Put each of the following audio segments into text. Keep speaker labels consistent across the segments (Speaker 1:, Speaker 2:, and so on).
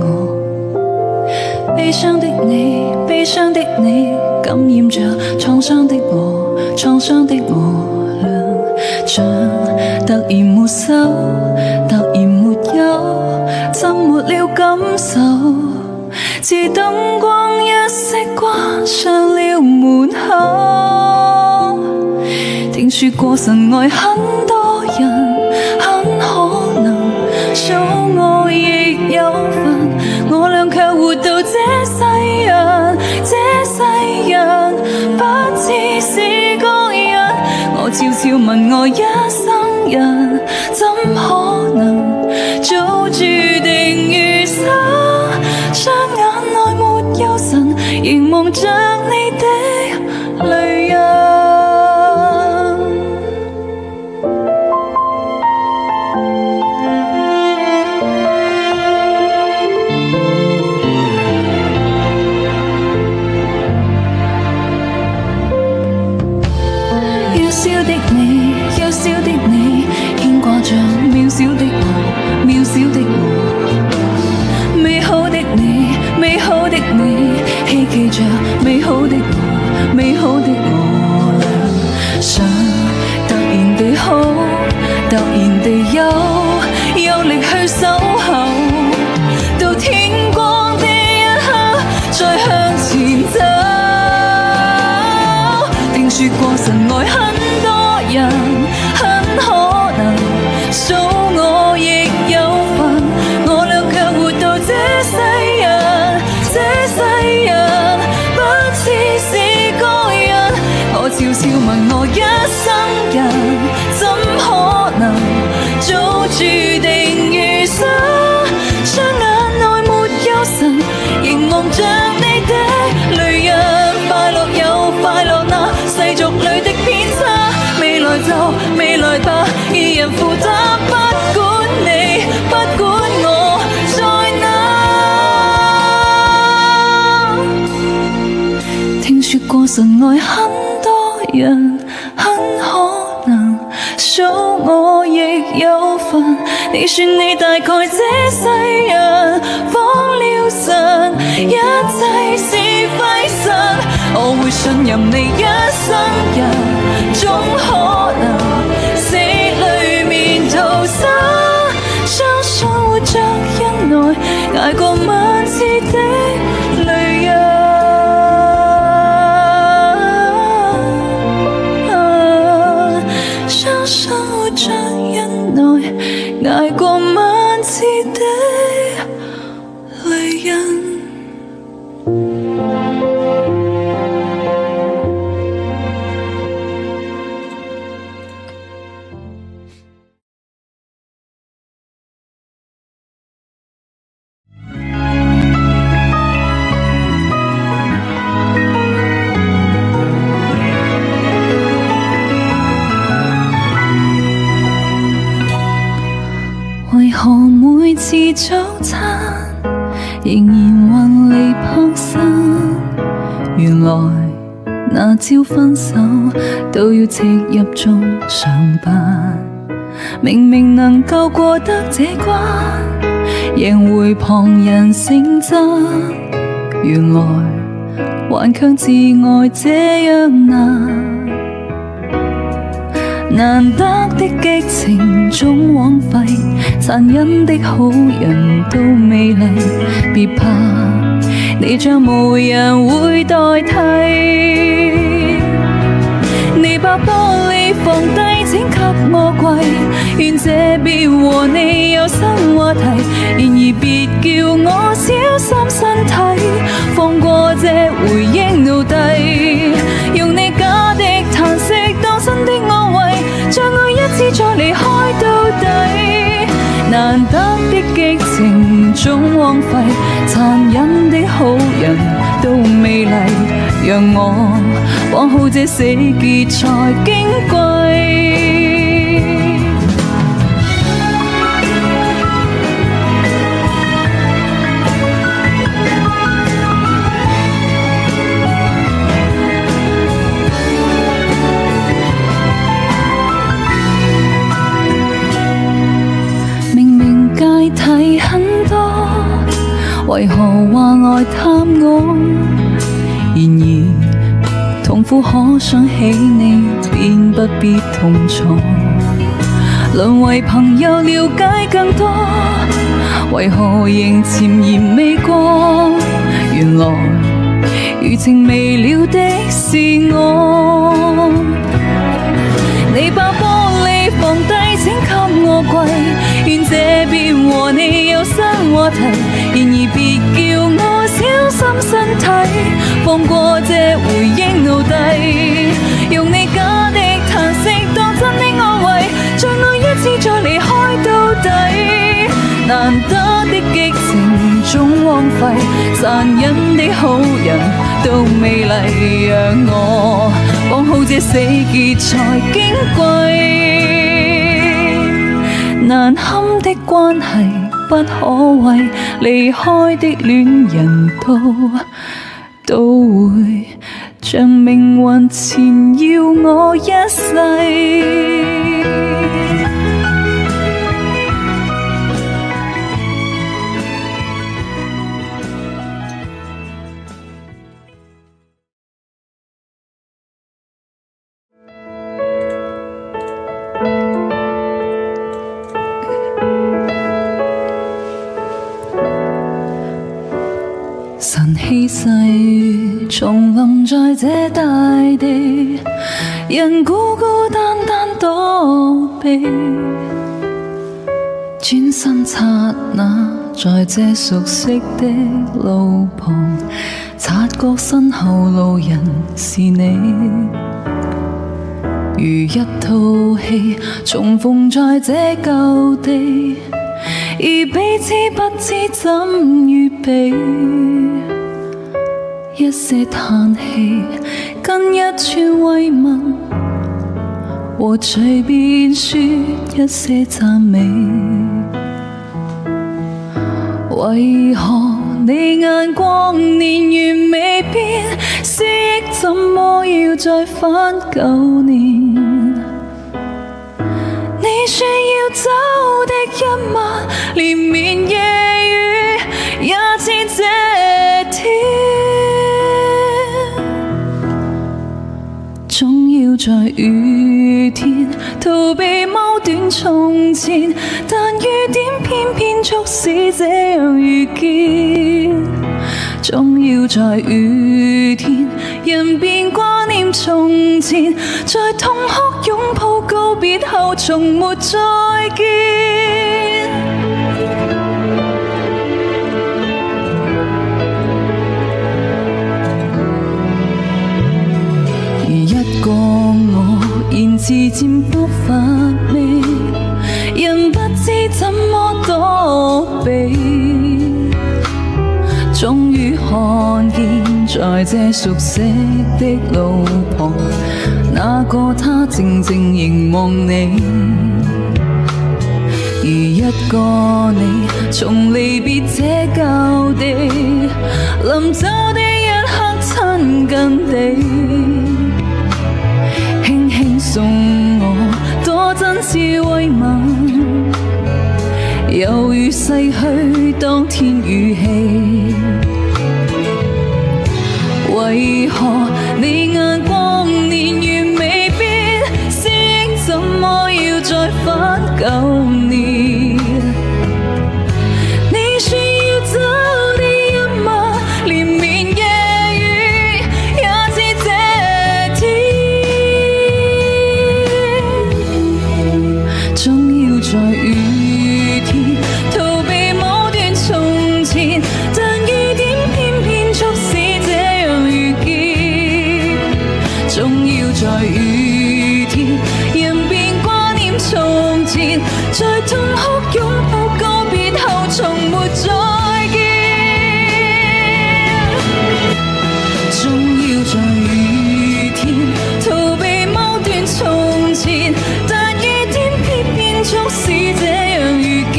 Speaker 1: 我。悲傷的你，悲傷的你，感染着創傷的我，創傷的我倆，像突然沒手，突然沒有，怎沒了感受？自燈光一熄，關上了門口。聽說過神愛很多人，很可能數我亦有份，我倆卻活到這世人，這世人不似是個人。我悄悄問我一生人，怎可能早注定餘生？雙眼內沒有神，凝望着你的淚印。小的你，幼小的你，牽掛着渺小的我，渺小的我。美好的你，美好的你，希冀着美好的我，美好的我倆。想突然地好，突然地有力去守候，到天光的一刻，再向前走。聽說過神愛很人，很可能數我亦有份，我倆卻活到這世人，這世人不似是個人。我悄悄問我一生人，怎可能早注定餘生？雙眼內沒有神，凝望着你的淚印。快樂有快樂那世俗裏的偏差，未來就未來吧，二人負擔，不管你，不管我在哪。聽說過神愛很多人，很可能數我亦有份。你說你大概這世人荒了神，一切是廢神，我會信任你一生人，總可能死裏面逃生。相信活着忍耐，捱過萬次的淚印。相信活着忍耐，捱過萬次的淚印。為何每次早餐仍然魂離魄散？原來那朝分手都要直入中上班。明明能夠過得這關，贏回旁人稱讚。原來頑強自愛這樣難。難得的激情總枉費，殘忍的好人都美麗。別怕，你將無人會代替。你把玻璃放低，請給我跪，願這別和你有新話題。然而別叫我小心身體，放過這回憶奴隸。用你假的嘆息當真的安慰，將愛一次再離開到底。難得的激情總枉費，殘忍的好人都美麗。讓我往後這死結才矜貴。為何話愛貪我？然而痛苦可想起你，便不必痛楚。淪為朋友了解更多，為何仍潛言未過？原來餘情未了的是我。你把玻璃放低，請給我跪，願這邊和你有新話題。然而別叫我小心身體，放過這回憶奴隸。用你假的嘆息當真的安慰，再愛一次再離開到底。難得的激情總荒廢，殘忍的好人都美麗，讓我講好這死結才矜貴。難堪的關係不可謂，離開的戀人都會像命運纏繞我一世。神氣勢重臨在這大地，人孤孤單單躲避，轉身剎那，在這熟悉的路旁，察覺身後路人是你，如一套戲重逢在這舊地，而彼此不知怎預備。一些嘆氣，跟一串慰問，和隨便說一些讚美。為何你眼光年月未變，思憶怎麼要再返舊年？你說要走的一晚，連綿夜雨也似這天。總要在雨天逃避踎短從前，但雨點偏偏促使這樣遇見。總要在雨天，人便掛念從前，在痛哭擁抱告別後，從沒再見。個我現自漸不發味，人不知怎麼躲避，終於看見在這熟悉的路旁，那個他靜靜凝望你，如一個你從離別這舊地，臨走的一刻親近地。送我多真摯慰問，猶如逝去當天語氣。為何你眼光年月未變，思憶怎麼要再返舊年？你說要走的一晚，連綿夜雨也似這天。總要在雨天逃避某段從前，但雨點偏偏促使這樣遇見。總要在雨天，人便掛念從前，在痛哭擁抱告別後，從沒再見。總要在雨天逃避某段從前，但雨點促使這樣遇見。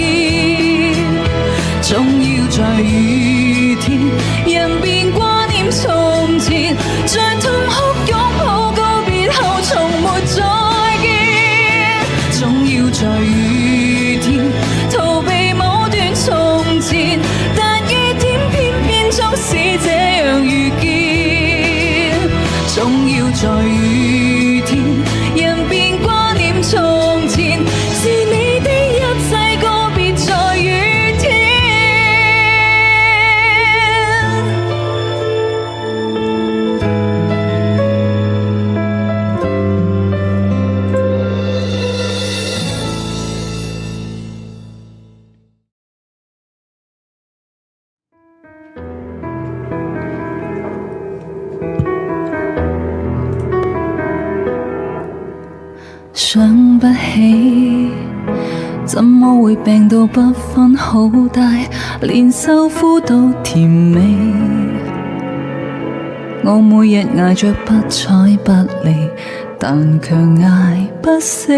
Speaker 1: 總要在雨天，人便掛念從前，在痛哭擁抱告別後，從沒再見。總要在雨天逃避某段從前，但雨點想不起，怎麼會病到不分好壞，連受苦都甜美。我每日捱着不睬不理，但卻捱不死，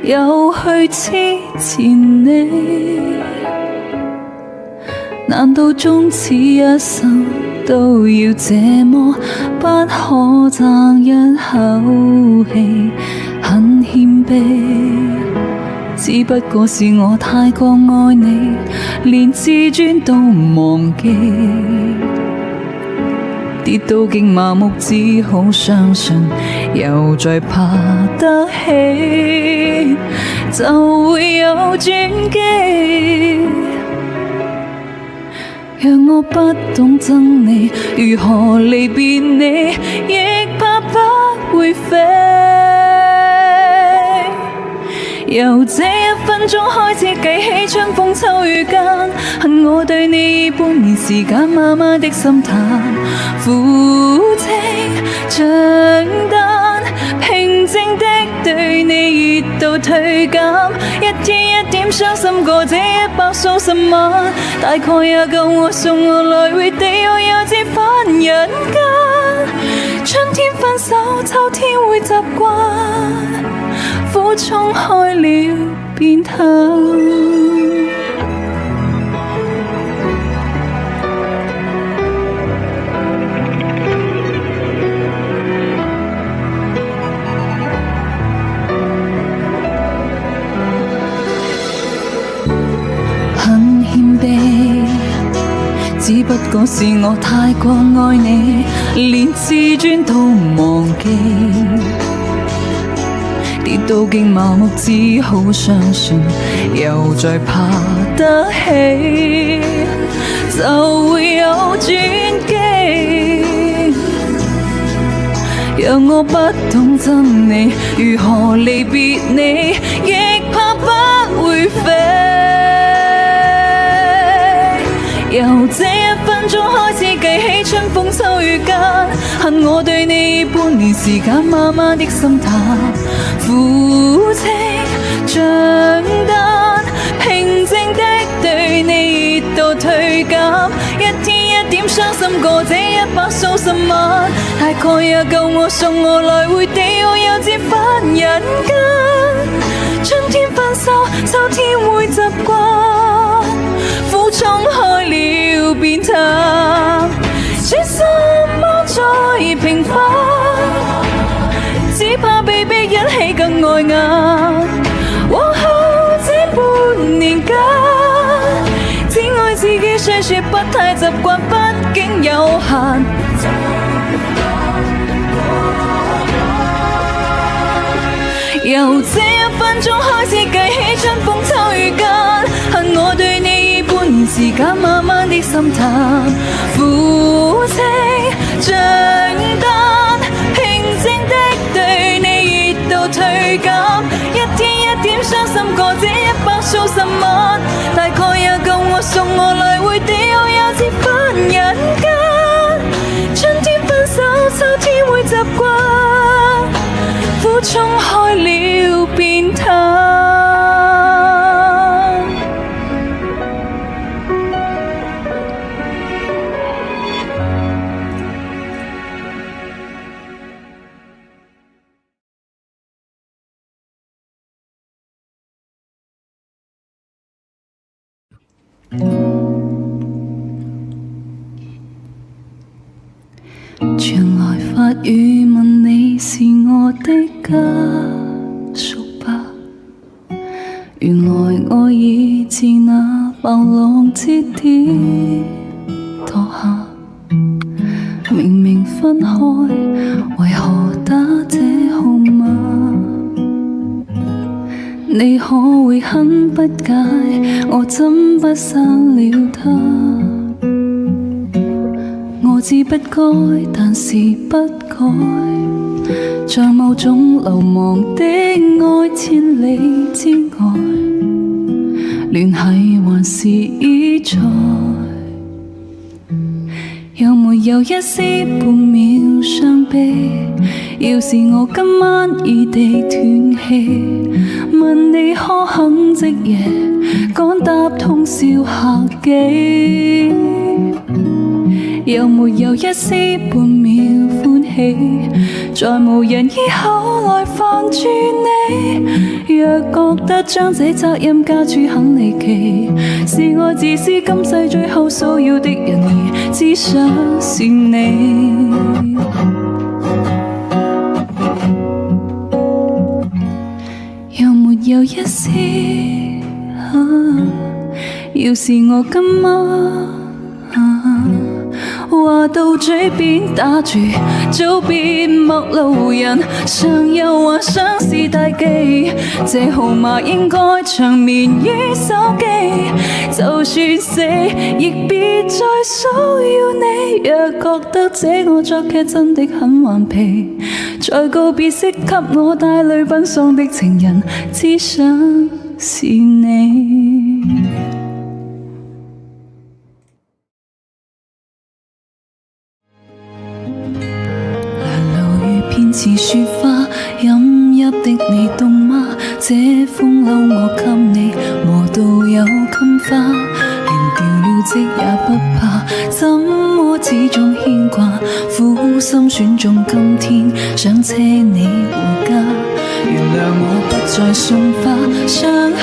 Speaker 1: 又去痴纏你。難道終此一生都要這麼不可爭一口氣？很謙卑，只不過是我太過愛你，連自尊都忘記。跌到勁麻木，只好相信，又再爬得起，就會有轉機。讓我不懂憎你，如何離別你，亦怕不會飛。由這一分鐘開始計起，春風秋雨間，恨我對你半年時間，慢慢的心淡，負情像單，平靜的對你熱度退減，一天一點傷心過這100數10晚，大概也夠我送我來回地獄，又折返人間。春天分手，秋天會習慣，苦衝開了便淡。很謙卑，只不過是我太過愛你，連自尊都忘記。跌到勁麻木，只好相信，又再爬得起，就會有轉機。讓我不懂憎你，如何離別你，亦怕不會飛。由這1分鐘開始計起，春風秋雨間，恨我對你半年時間，慢慢的心淡，負情像單，平靜的對你熱度退減，一天一點傷心過這100數10晚，大概也夠我送我來回地獄，又折返人間。春天分手，秋天會習慣，苦衝開了便淡，說什麼再平凡，只怕被逼一起更礙眼。往後這半年間，只愛自己，雖說不太習慣，畢竟有限。由這1分鐘開始計起，春風秋雨間，恨我對你半年時間，慢慢的心淡，負情像單，平靜的對你熱度退減，一天一點傷心過這100數10晚，大概也夠我送我來回地獄，又折返人間。春天分手，秋天會習慣，苦衝開了便淡。傳來法語問你是我的家屬吧，原來我已自那暴浪之跌墮下，明明分開，為何打這號碼？你可會很不解，我怎不刪了它？我知不該，但是不改，像某種流亡的愛，千里之外，聯繫還是已在。有沒有一絲半秒傷悲。要是我今晚異地斷氣，問你可肯即夜趕搭通宵客機？又沒有一絲半秒歡喜，再無人以口來煩住你。若覺得將這責任加諸很離奇，是我自私今世最後騷擾的人兒，只想是你。又沒有一絲要是我今晚話到嘴邊打住，早變陌路人，常有幻想是大忌，這號碼應該長眠於手機。就算死，亦別再騷擾你。若覺得這個作劇真的很頑皮，在告別式給我帶淚奔喪的情人，只想是你。片似雪花，飲泣的你凍嗎？這風褸我給你磨到有襟花，連掉了職也不怕，怎麼始終牽掛？苦心選中今天，想車你回家。原諒我不再送花，傷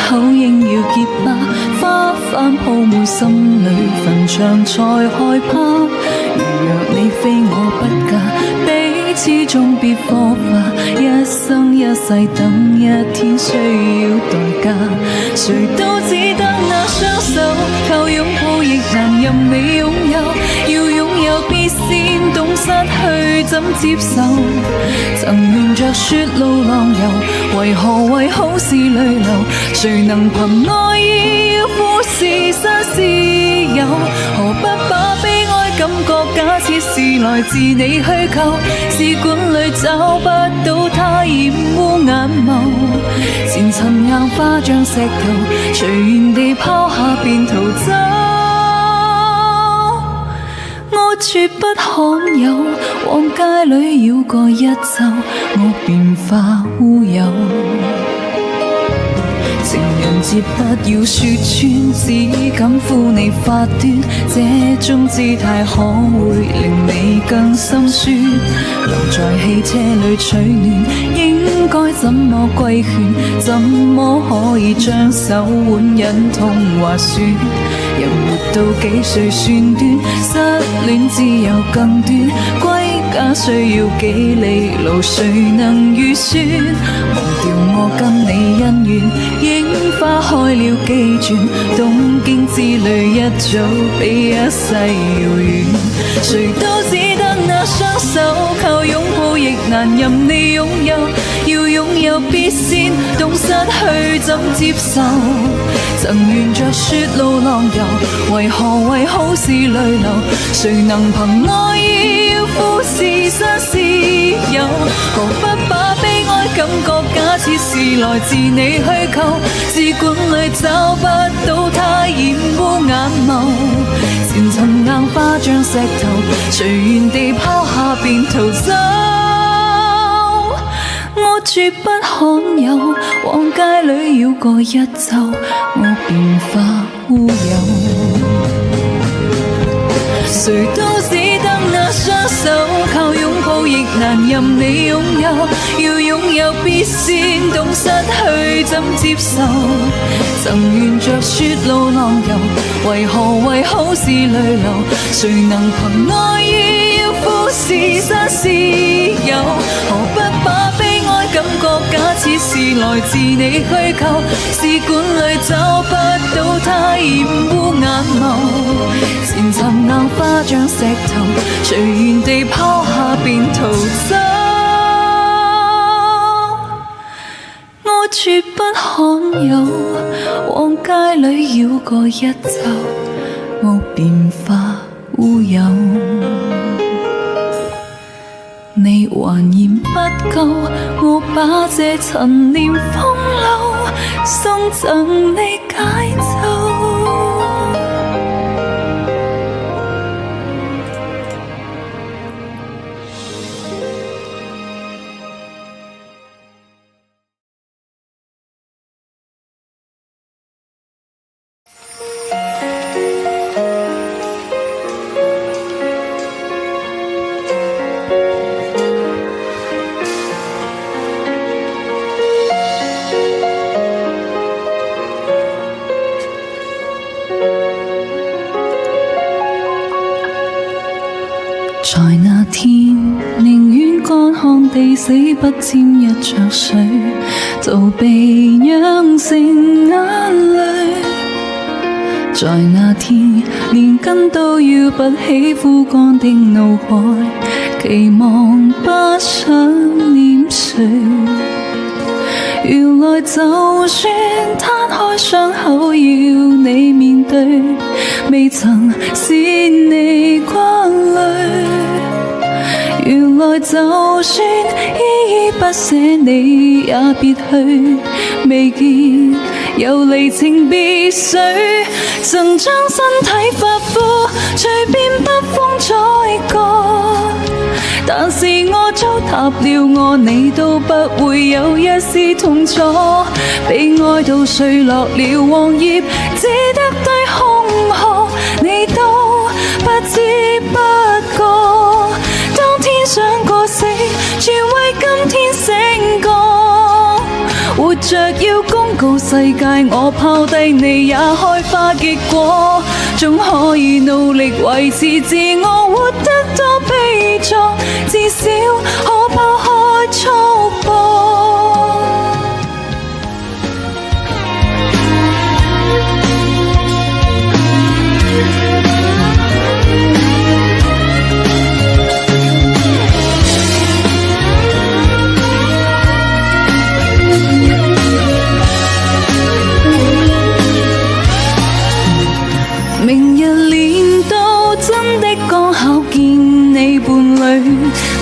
Speaker 1: 口應要結疤，花瓣鋪滿心裏，墳場才害怕。如若你非我不嫁，彼此終必火化，一生一世等一天需要代價。誰都只得那雙手，靠擁抱亦難任你擁有，要擁有必先懂失去怎接受。曾沿着雪路浪遊，為何為好事淚流？誰能憑愛意要富士山私有？何不把悲哀感覺假設是來自你虛構？試管裏找不到它染污眼眸，前塵硬化像石頭，隨緣地拋下便逃走。我絕不罕有，往街裏繞過一周，我便化烏有。情人節不要說穿，只敢撫你髮端，這種姿態可會令你更心酸？留在汽車裏取暖，應該怎麼規勸？怎麼可以將手腕忍痛劃損？人活到幾歲算短？失戀只有更短，歸家需要幾里路，誰能預算？忘掉我跟你恩怨，櫻花開了幾轉，東京之旅一早比一世遙遠。誰都只得那雙手，靠擁抱亦難任你擁有，要擁有必先懂失去怎接受。曾沿着雪路浪遊，為何為好事淚流？誰能憑愛意要富士山私有？何不把悲哀感覺假設是來自你虛構？試管裏找不到它染污眼眸，前塵硬化像石頭，隨緣地拋下便逃走。我絕不罕有，往街裏繞過一周，我便化烏有。誰都只得那雙手，靠擁抱亦難任你擁有，要擁有必先懂失去怎接受。曾沿着雪路浪遊，為何為好事淚流？誰能憑愛意要富士山私有？何不把悲哀感覺假設是來自你虛構？試管裏找不到它染污眼眸，前塵硬化像石頭，隨緣地拋下便逃走。我絕不罕有，往街裏繞過一周，我便化烏有。你還嫌不夠，我把這陳年風流送贈你解咒。在那天，寧願乾旱地死，不沾一滴水，逃避釀成眼淚。在那天，連根都要拔起枯乾的腦海，期望不想念誰。原來就算攤開傷口要你面對，未曾使你掛慮。原來就算依依不捨你也別去，未見有離情別緒。曾將身體髮膚隨便北風宰割，但是我糟蹋了我，你都不會有一絲痛楚。被愛到碎落了黃葉，只得堆空殼，你都不知不覺。當天想過死，全為今天醒覺。活着要公告世界，我拋低你也開花結果，總可以努力維持自我，活得多悲壯，至少可拋開束縛。明日練到真的剛巧見你伴侶，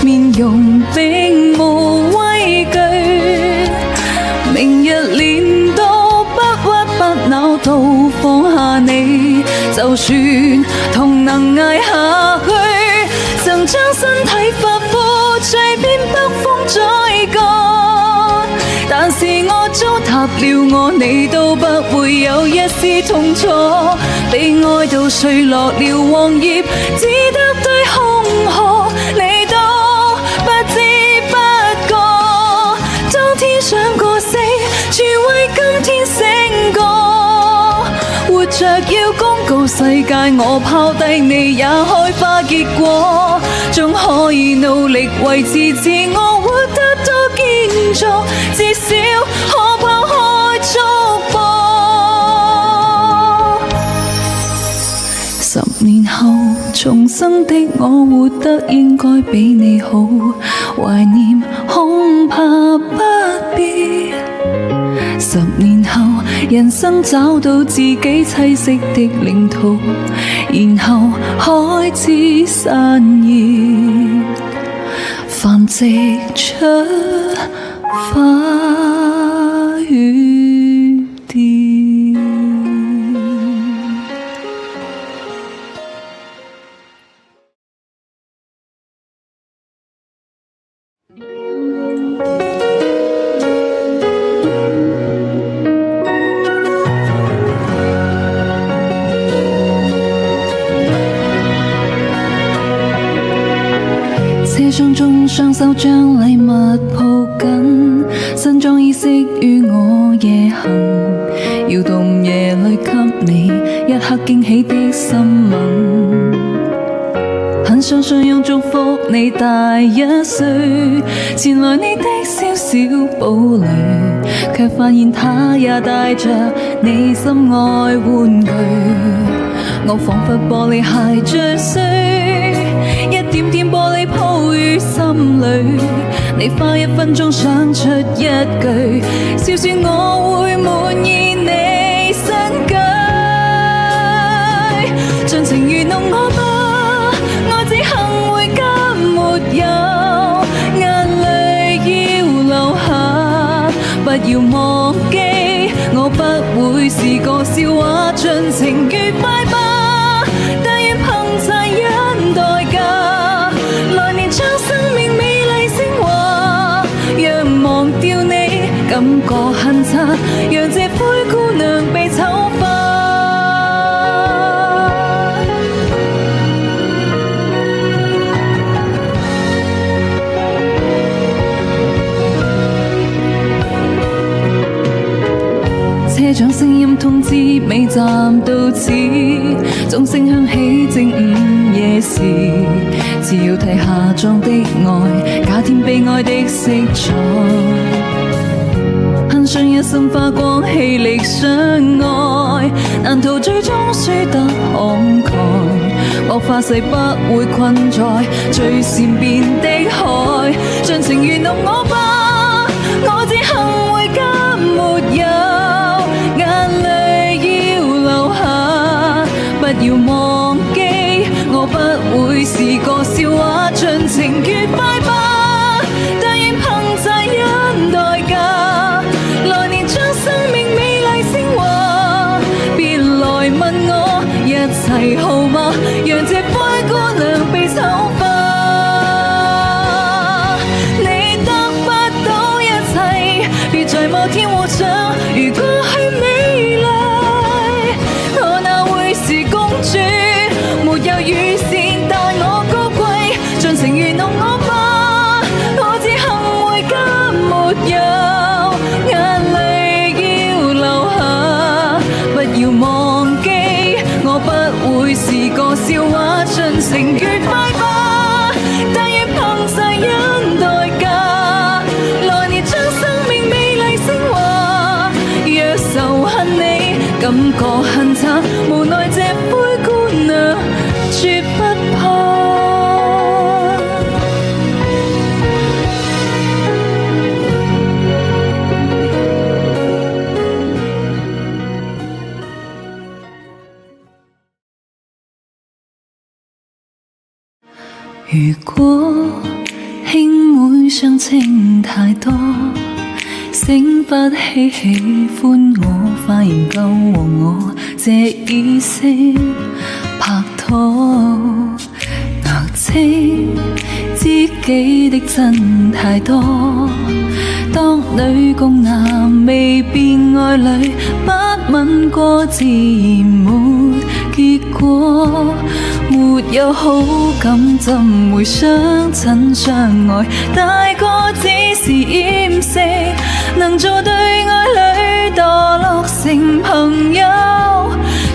Speaker 1: 面容並無畏懼。明日練到不屈不撓到放下你，就算痛能捱下去。曾將身體髮膚隨便北風宰割，但是我糟蹋了我，你都不會有一絲痛楚。被愛到碎落了黃葉，只得堆空殼，你都不知不覺。當天想過死，全為今天醒覺。活着要公告世界，我拋低你也開花結果，總可以努力維持自我，活得多堅壯，至少可拋開束縛。10年後重生的我，活得應該比你好，懷念恐怕不必。10年後人生找到自己棲息的領土，然後開始散葉，繁殖出花與蝶。車廂中雙手將禮物抱緊，身裝衣飾於我夜行，搖動夜裏給你一刻驚喜的新聞。很相信用祝福你大1歲，前來你的小小堡壘，卻發現他也帶着你心愛玩具。我彷彿玻璃鞋著碎，一點點玻璃鋪於心裏。你花1分鐘想出一句，笑說我會滿意你身居。盡情愚弄我吧，我只幸會加沒有，眼淚要流下，不要忘記，我不會是個笑話，盡情愉快吧。但願憑殘忍代價，來年將生命美麗昇華。若忘掉你，感覺很差，讓這灰姑娘被醜化。車長聲音通知尾站到此，鐘聲響起正午夜這時，只要睇下裝的愛，加添悲哀的色彩。很想一生花光氣力相愛，難逃最終輸得慷慨。莫發誓不會困在最善變的海，盡情愚弄我吧，我只恨回家沒有眼淚要流下。不要忘記，我不會是個笑話，盡情愉快吧，但願憑責任代價，來年將生命美麗昇華。別來問我一切好嗎，讓這灰姑娘被醜化。你得不到一切，別在某天互相，如果係美麗，我哪會是公主？沒有雨傘，但我高貴，盡情愚弄我吧，我只恨回家沒有眼淚要流下。不要忘記，我不會是個笑話，盡情愉快吧，但願憑責任代價，來年將生命美麗昇華。若仇恨你，感覺很慘，無奈這灰姑娘絕不怕。如果兄妹相稱太多，醒不起喜歡我，發現夠和我這意識拍拖。牛精知己的真太多，當女共男未變愛侶，不吻過自然沒結果。沒有好感怎會相親相愛，大個只是掩飾，能做對愛侶墮落成朋友，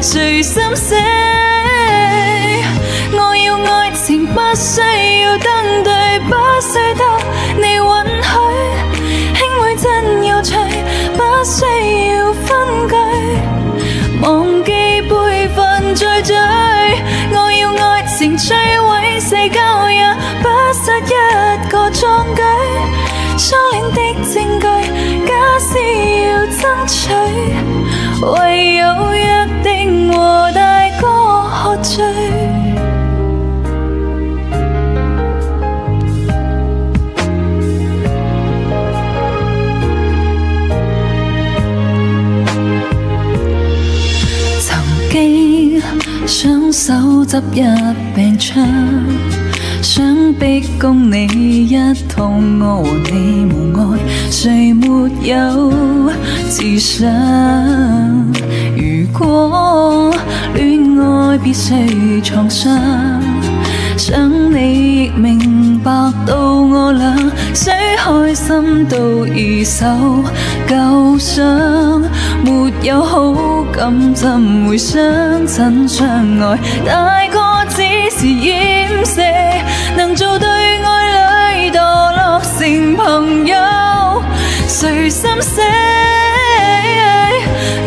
Speaker 1: 誰心死？我要愛情不需要登對，不需得你允許，兄妹真有趣，不需要分居，忘記輩分再追。我要愛情摧毀世交也不失一個壯舉，相戀的證據假使要爭取，唯有約定和大哥喝醉。雙手執一柄槍，想逼供你一同，我和你無愛，誰沒有自想？如果戀愛必須創傷，想你亦明白到我倆雖開心都已受舊傷，沒有好感怎會相親相愛，大個只是掩飾，能做對愛侶墮落成朋友，誰心死？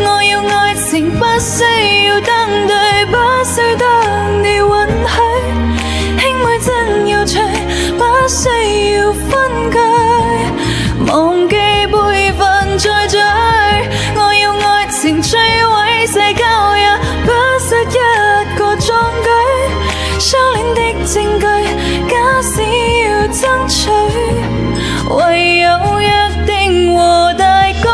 Speaker 1: 我要愛情不需要登對，不需得你允許，兄妹真有趣，不需要分居，忘記輩分再追。我要愛情摧毀世交也不失一個壯舉，相戀的證據假使要爭取，唯有約定和大哥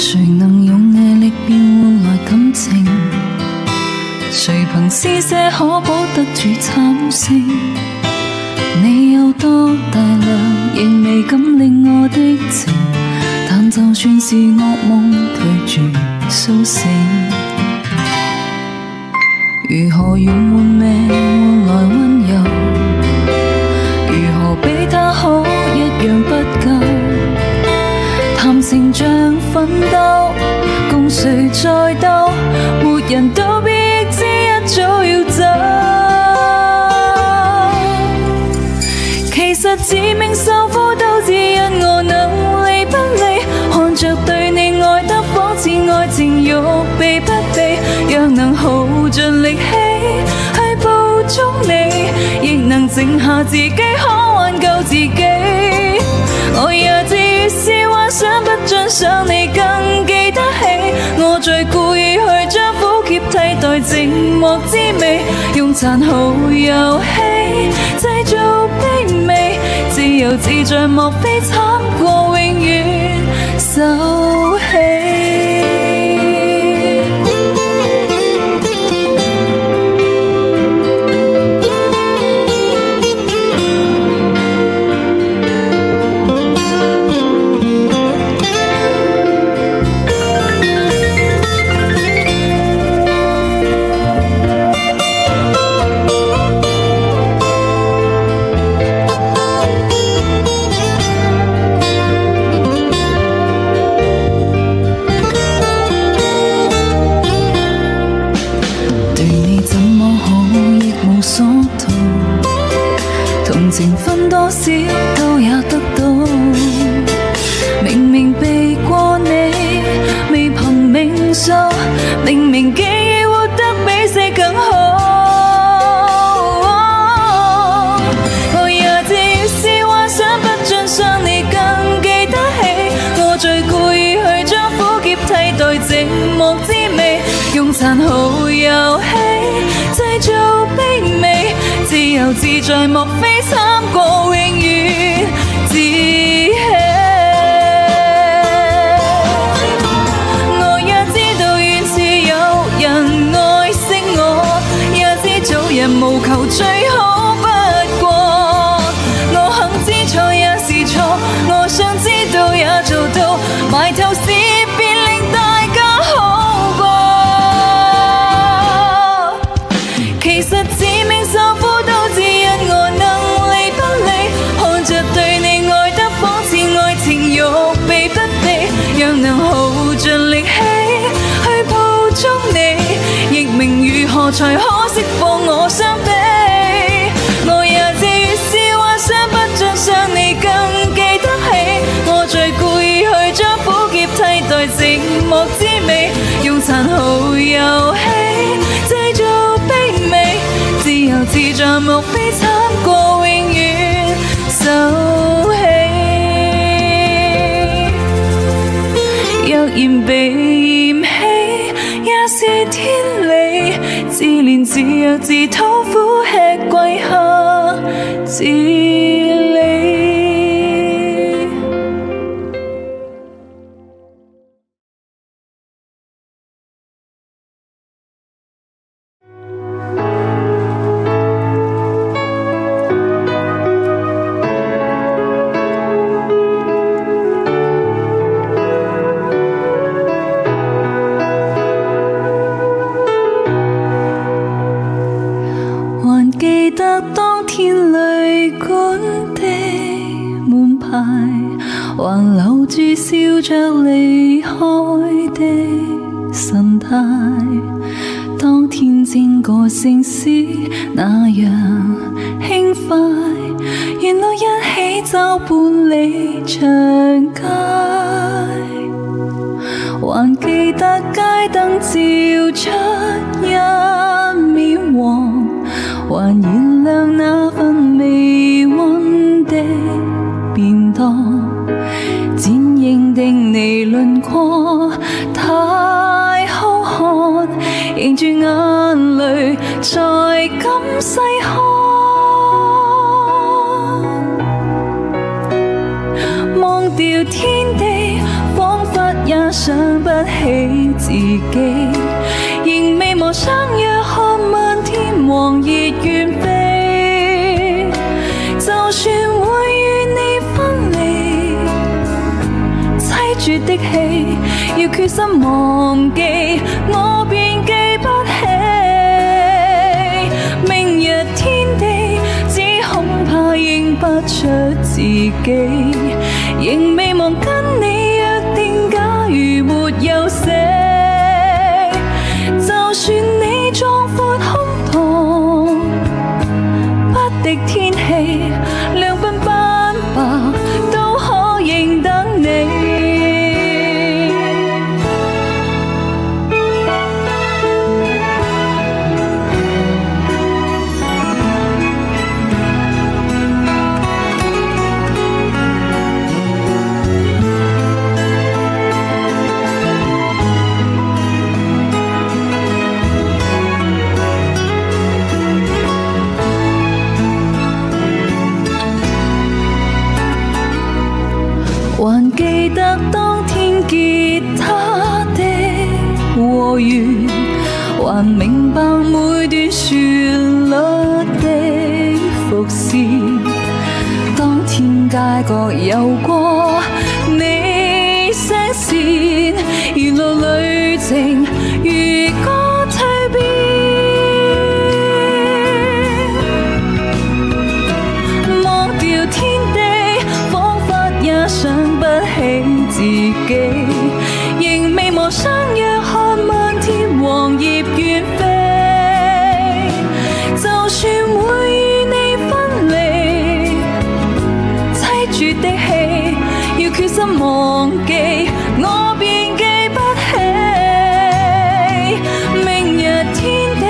Speaker 1: 誰能用毅力便換來感情？誰憑施捨可保得住慘勝？你有多大量，仍未敢領我的情。但就算是噩夢，拒絕甦醒。如何用換命換來溫柔？如何比他好一樣不夠？談成像奮鬥，共誰在鬥？沒人都必知一早要走。其實自命受苦都只因我能離不離，看着對你愛得仿似愛情欲避不避。若能耗盡力氣去捕捉你，亦能靜下自己可挽救自己。我也自愈是幻想不盡想你更記得起，我最故意去將苦澀替代寂寞滋味，用殘酷遊戲製造卑微，自由自在莫非慘過永遠受氣。同情分多少都也得到，明明避過你，未憑命數，明明記憶活得比死更好。我也自愈是幻想不盡想你更記得起，我最故意去將苦澀替代寂寞滋味，用殘酷遊戲製造卑微，自由自在莫非慘過永遠自欺。我也知道原是有人愛惜我，也知做人無求最好不過，我肯知錯也是錯，我想知道也做到，埋頭是便令大家好過。其實自命受苦都只因我能離不離，看着對你愛得仿似愛情欲避不避，若能耗盡力氣去捕捉你，亦明如何才可釋放我傷悲。我也自愈是幻想不盡想你更記得起，我最故意去將苦澀替代寂寞滋味，用殘酷遊戲製造卑微，自由自在莫非慘過永遠受氣。若然被嫌棄也是天理，自憐自弱自討苦吃跪下自理。還記得當天旅館的門牌，還留住笑着離開的神態。當天整個城市那樣輕快，沿路一起走半里長街。還記得街燈照出一面黃，還燃亮那份微溫的便當，剪影的你輪廓太浩瀚，凝住眼淚才敢細看。忘掉天地，彷彿也想起自己，仍未忘相約看漫天黃葉遠飛。就算會與你分離，凄絕的戲要決心忘記，我便記不起。明日天地，只恐怕認不出自己，仍未忘跟你約定，假如沒有死，就算你壯闊胸膛，不敵天氣，兩鬢斑白都可認得你。還記得當天結他的和弦，還明白每段旋律的伏線。當天街角有過你聲線，沿路旅程如歌蛻變，忘掉天地，彷彿也想不起自己，仍未忘相約看漫天黃葉遠飛。就算會與你分離，凄絕的戲要決心忘記，我便記不起。明日天地，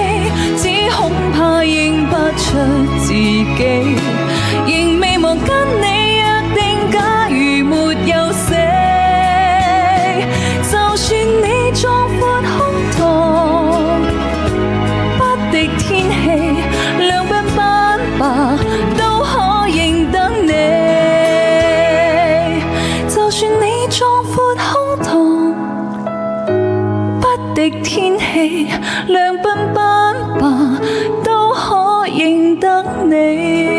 Speaker 1: 只恐怕認不出自己，仍未忘跟你約定，假如沒有死，就算你壯闊胸膛，不敵天氣，兩鬢斑白都可認得你。就算你壯闊胸膛，不敵天氣，兩鬢斑白都可認得你。